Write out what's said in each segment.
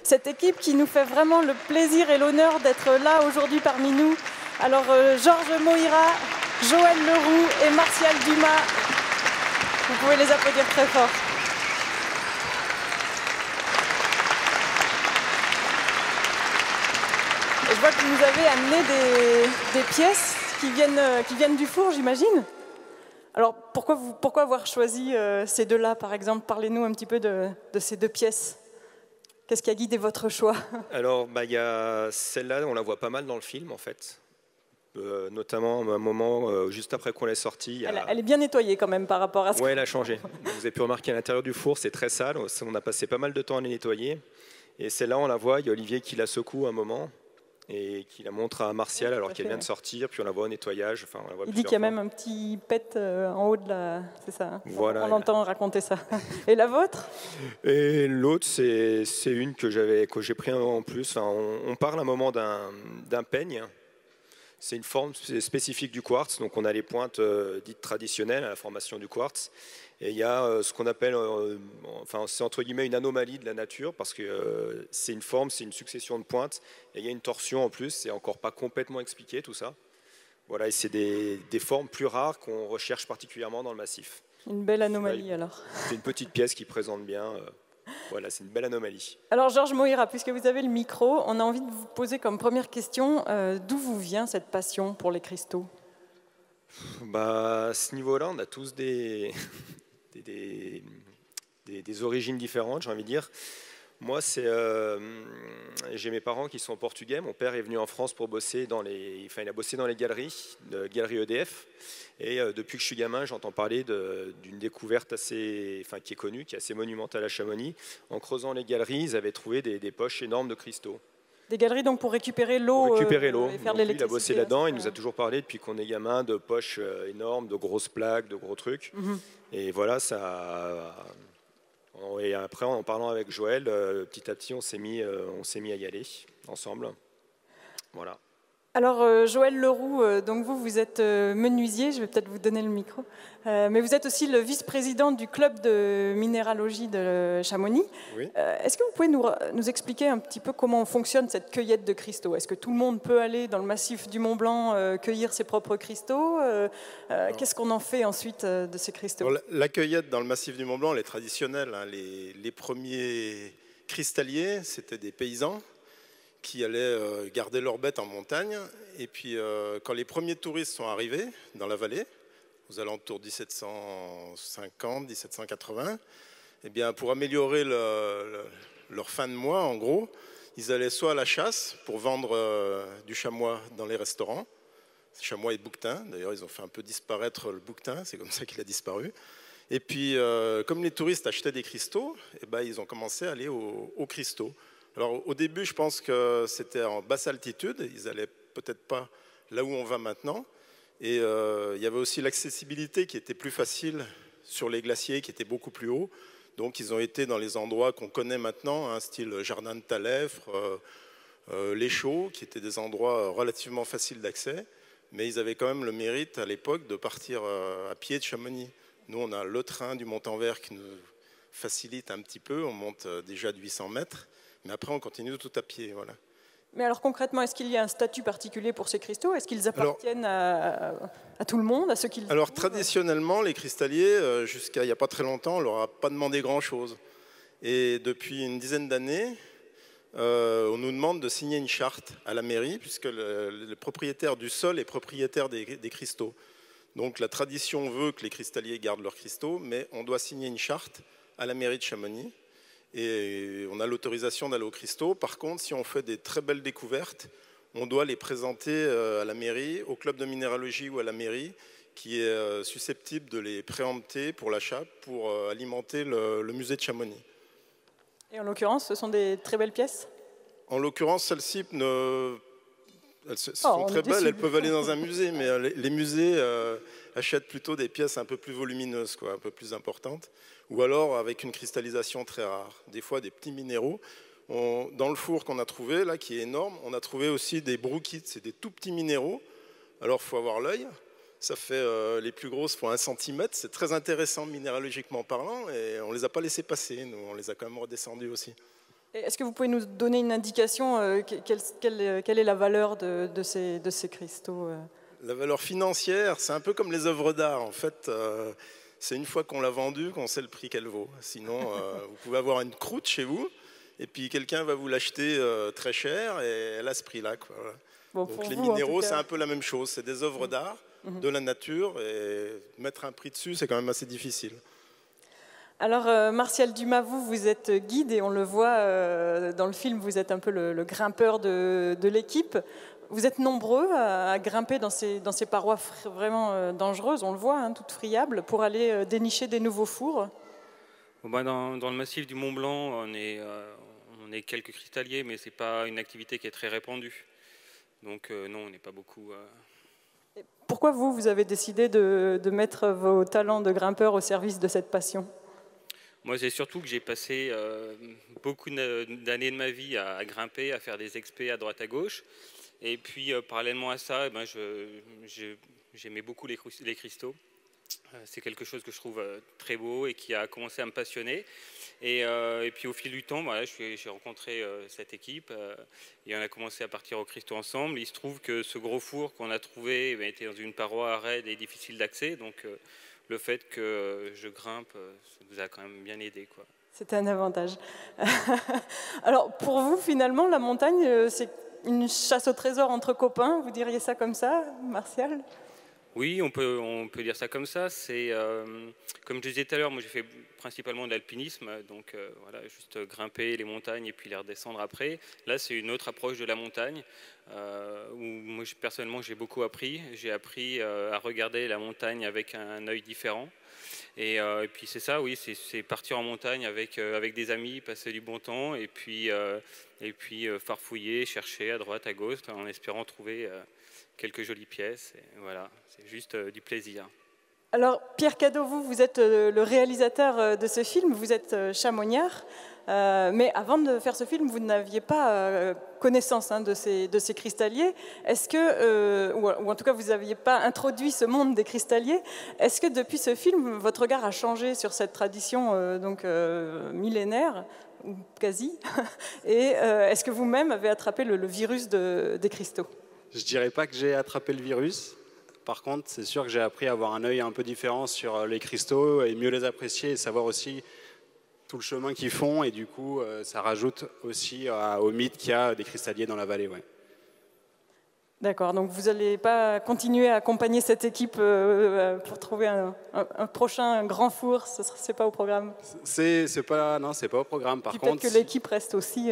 cette équipe qui nous fait vraiment le plaisir et l'honneur d'être là aujourd'hui parmi nous. Alors Georges Moira, Joël Leroux et Martial Dumas, vous pouvez les applaudir très fort. Et je vois que vous nous avez amené des pièces qui viennent du four, j'imagine. Alors pourquoi avoir choisi ces deux-là, par exemple? Parlez-nous un petit peu de ces deux pièces. Qu'est-ce qui a guidé votre choix? Alors, il y a celle-là, on la voit pas mal dans le film, en fait. Notamment à un moment, juste après qu'on l'ait sortie. Elle est bien nettoyée quand même par rapport à ce Oui, elle a changé. Vous avez pu remarquer à l'intérieur du four, c'est très sale. On a passé pas mal de temps à les nettoyer. Et celle-là, on la voit, il y a Olivier qui la secoue un moment et qui la montre à Martial alors qu'elle vient de sortir. Puis on la voit au nettoyage. Enfin, on la voit il dit qu'il y a fois. même un petit pet en haut de la... C'est ça, hein. Voilà, on entend raconter ça. Et la vôtre? Et l'autre, c'est une que j'ai pris en plus. Enfin, on parle un moment d'un peigne. C'est une forme spécifique du quartz, donc on a les pointes dites traditionnelles à la formation du quartz, et il y a ce qu'on appelle, enfin c'est entre guillemets une anomalie de la nature, parce que c'est une forme, c'est une succession de pointes, et il y a une torsion en plus, c'est encore pas complètement expliqué tout ça. Voilà, et c'est des formes plus rares qu'on recherche particulièrement dans le massif. Une belle anomalie alors. C'est une petite pièce qui présente bien... Voilà, c'est une belle anomalie. Alors Georges Moira, puisque vous avez le micro, on a envie de vous poser comme première question, d'où vous vient cette passion pour les cristaux? À ce niveau-là, on a tous des origines différentes, j'ai envie de dire. Moi, j'ai mes parents qui sont portugais. Mon père est venu en France pour bosser il a bossé dans les galeries EDF. Et depuis que je suis gamin, j'entends parler d'une découverte qui est connue, qui est assez monumentale à Chamonix. En creusant les galeries, ils avaient trouvé des poches énormes de cristaux. Des galeries donc pour récupérer l'eau. Pour récupérer l'eau. Et faire de l'électricité. Il a bossé là-dedans. Il nous a toujours parlé depuis qu'on est gamin de poches énormes, de grosses plaques, de gros trucs. Et voilà, ça. Et après, en parlant avec Joël, petit à petit, on s'est mis à y aller ensemble. Voilà. Alors, Joël Leroux, donc vous êtes menuisier, je vais peut-être vous donner le micro, mais vous êtes aussi le vice-président du club de minéralogie de Chamonix. Oui. Est-ce que vous pouvez nous expliquer un petit peu comment fonctionne cette cueillette de cristaux? Est-ce que tout le monde peut aller dans le massif du Mont Blanc cueillir ses propres cristaux? Qu'est-ce qu'on en fait ensuite de ces cristaux? Alors, la cueillette dans le massif du Mont Blanc, elle est traditionnelle, hein. Les premiers cristalliers, c'était des paysans qui allaient garder leurs bêtes en montagne. Et puis, quand les premiers touristes sont arrivés dans la vallée, aux alentours de 1750, 1780, eh bien, pour améliorer leur fin de mois, en gros, ils allaient soit à la chasse pour vendre du chamois dans les restaurants, chamois et bouquetin. D'ailleurs, ils ont fait un peu disparaître le bouquetin, c'est comme ça qu'il a disparu. Et puis, comme les touristes achetaient des cristaux, eh ben, ils ont commencé à aller aux cristaux. Alors au début, je pense que c'était en basse altitude, ils n'allaient peut-être pas là où on va maintenant. Et il y avait aussi l'accessibilité qui était plus facile sur les glaciers, qui étaient beaucoup plus hauts. Donc ils ont été dans les endroits qu'on connaît maintenant, hein, style Jardin de Talèfre, les Chaux, qui étaient des endroits relativement faciles d'accès. Mais ils avaient quand même le mérite à l'époque de partir à pied de Chamonix. Nous, on a le train du Mont-en-Vert qui nous facilite un petit peu, on monte déjà de 800 mètres. Mais après, on continue tout à pied. Voilà. Mais alors concrètement, est-ce qu'il y a un statut particulier pour ces cristaux? Est-ce qu'ils appartiennent à tout le monde, à ceux qui les Alors trouvent? traditionnellement, les cristalliers, jusqu'à il n'y a pas très longtemps, on ne leur a pas demandé grand-chose. Et depuis une dizaine d'années, on nous demande de signer une charte à la mairie, puisque le propriétaire du sol est propriétaire des cristaux. Donc la tradition veut que les cristalliers gardent leurs cristaux, mais on doit signer une charte à la mairie de Chamonix. Et on a l'autorisation d'aller aux cristaux. Par contre, si on fait des très belles découvertes, on doit les présenter à la mairie, au club de minéralogie ou à la mairie, qui est susceptible de les préempter pour l'achat, pour alimenter le musée de Chamonix. Et en l'occurrence, ce sont des très belles pièces? En l'occurrence, celles-ci elles sont très belles, elles peuvent aller dans un musée, mais les musées achètent plutôt des pièces un peu plus volumineuses, quoi, un peu plus importantes, ou alors avec une cristallisation très rare. Des fois, des petits minéraux. Dans le four qu'on a trouvé, là, qui est énorme, on a trouvé aussi des brookhites, c'est des tout petits minéraux. Alors, il faut avoir l'œil. Ça fait, les plus grosses font 1 cm. C'est très intéressant minéralogiquement parlant, et on ne les a pas laissés passer. Nous, on les a quand même redescendus aussi. Est-ce que vous pouvez nous donner une indication, quelle est la valeur de ces cristaux La valeur financière, c'est un peu comme les œuvres d'art. En fait, c'est une fois qu'on l'a vendue qu'on sait le prix qu'elle vaut. Sinon, vous pouvez avoir une croûte chez vous, et puis quelqu'un va vous l'acheter très cher, et elle a ce prix-là, quoi. Voilà. Bon, donc les minéraux, c'est un peu la même chose. C'est des œuvres d'art, de la nature, et mettre un prix dessus, c'est quand même assez difficile. Alors, Martial Dumas, vous êtes guide et on le voit dans le film, vous êtes un peu le grimpeur de l'équipe. Vous êtes nombreux à grimper dans ces parois vraiment dangereuses, on le voit, hein, toutes friables, pour aller dénicher des nouveaux fours. Dans le massif du Mont Blanc, on est quelques cristalliers, mais ce n'est pas une activité qui est très répandue. Donc non, on n'est pas beaucoup... Pourquoi vous avez décidé de mettre vos talents de grimpeur au service de cette passion ? Moi, c'est surtout que j'ai passé beaucoup d'années de ma vie à grimper, à faire des expés à droite à gauche. Et puis, parallèlement à ça, j'aimais beaucoup les cristaux. C'est quelque chose que je trouve très beau et qui a commencé à me passionner. Et puis, au fil du temps, j'ai rencontré cette équipe et on a commencé à partir aux cristaux ensemble. Il se trouve que ce gros four qu'on a trouvé était dans une paroi raide et difficile d'accès. Donc, le fait que je grimpe, ça nous a quand même bien aidé, quoi. C'était un avantage. Alors, pour vous, finalement, la montagne, c'est une chasse au trésor entre copains, vous diriez ça comme ça, Martial ? Oui, on peut dire ça comme ça. C'est, comme je disais tout à l'heure, moi j'ai fait principalement de l'alpinisme, donc voilà, juste grimper les montagnes et puis les redescendre après. Là, c'est une autre approche de la montagne, où moi personnellement j'ai beaucoup appris. J'ai appris à regarder la montagne avec un œil différent. Et puis c'est ça, oui, c'est partir en montagne avec des amis, passer du bon temps et puis farfouiller, chercher à droite, à gauche, en espérant trouver quelques jolies pièces. Et voilà, c'est juste du plaisir. Alors, Pierre Cadot, vous êtes le réalisateur de ce film, vous êtes chamoniard, mais avant de faire ce film, vous n'aviez pas connaissance de ces cristalliers. Est-ce que, ou en tout cas, vous n'aviez pas introduit ce monde des cristalliers. Est-ce que depuis ce film, votre regard a changé sur cette tradition millénaire, ou quasi, et est-ce que vous-même avez attrapé le virus des cristaux ? Je ne dirais pas que j'ai attrapé le virus. Par contre, c'est sûr que j'ai appris à avoir un œil un peu différent sur les cristaux et mieux les apprécier et savoir aussi tout le chemin qu'ils font. Et du coup, ça rajoute aussi au mythe qu'il y a des cristalliers dans la vallée. Ouais. D'accord, donc vous n'allez pas continuer à accompagner cette équipe pour trouver un prochain grand four, ce n'est pas au programme? C'est pas au programme. Par contre, peut-être que l'équipe reste aussi...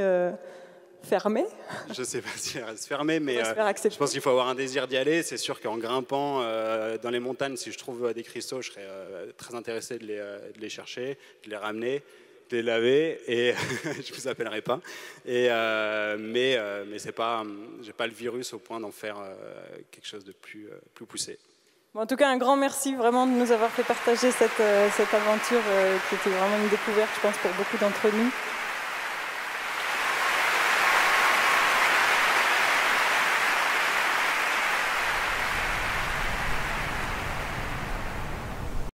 fermée. Je ne sais pas si elle reste fermée, mais je pense qu'il faut avoir un désir d'y aller. C'est sûr qu'en grimpant dans les montagnes, si je trouve des cristaux, je serais très intéressé de les chercher, de les ramener, de les laver, et je ne vous appellerai pas. Mais c'est pas, j'ai pas le virus au point d'en faire quelque chose de plus poussé. Bon, en tout cas, un grand merci vraiment de nous avoir fait partager cette aventure qui était vraiment une découverte, je pense, pour beaucoup d'entre nous.